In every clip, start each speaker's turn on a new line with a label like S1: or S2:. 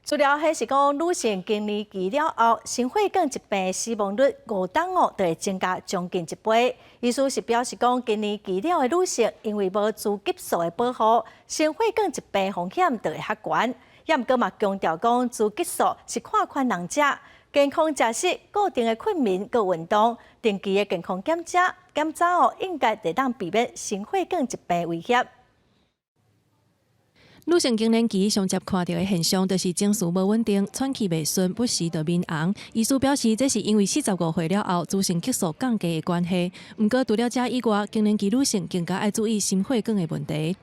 S1: 资料显示讲，女性经年期了后，心血管疾病死亡率5档就会增加将近1倍。意思是表示讲，经年期了的女性，因为无雌激素的保护，心血管疾病风险就会较悬。也毋过嘛强调讲，雌激素是看宽人食，健康食食、固定的睡眠、佮运动、定期的健康检查应该会当避免心血管疾病威胁。
S2: 女性更年期上接看到的现象，就是情绪无稳定、喘气袂顺、不时就面红。医师表示，这是因为45岁了后雌性激素降低的关系。不过，除了这以外，更年期女性更加要注意心血管的问题。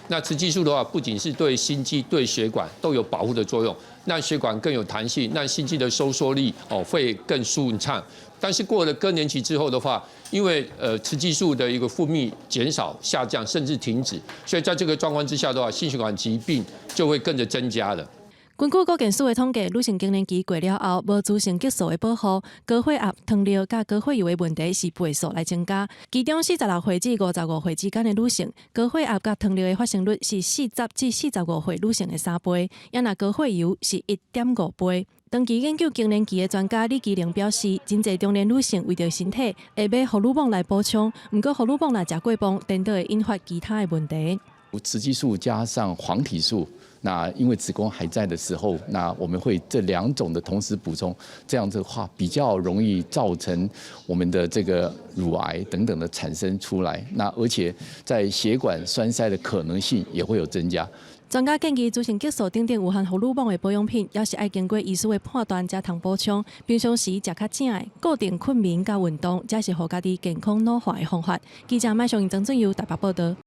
S3: 那雌激素的话，不仅是对心肌、对血管都有保护的作用，让血管更有弹性，让心肌的收缩力会更顺畅。但是过了更年期之后的话，因为雌激素的一个分泌减少、下降，甚至停止，所以在这个状况之下的话，心血管疾病就会跟着增加了。
S2: 根据国健署的统计，女性更年期过了后，无雌性激素的保护，高血压、糖尿甲高血油的问题是倍数来增加。其中46岁至55岁之间的女性，高血压甲糖尿的发生率是40至45岁女性的3倍，也若高血油是1.5倍。长期研究更年期的专家李基玲表示，真侪中年女性为着身体会买荷尔蒙来补充，不过荷尔蒙若食过磅，颠倒会引发其他的问题。
S4: 雌激素加上黄体素，那因为子宫还在的时候，那我们会这2种的同时补充，这样子的话比较容易造成我们的这个乳癌等等的产生出来，那而且在血管栓塞的可能性也会有增加。
S2: 专家建议，雌性激素等等有含荷尔蒙的保养品，也是要经过医师的判断才通补充。平常时食较正的，固定睡眠甲运动，才是互家己健康老化的方法。记者麦上曾俊佑台北报道。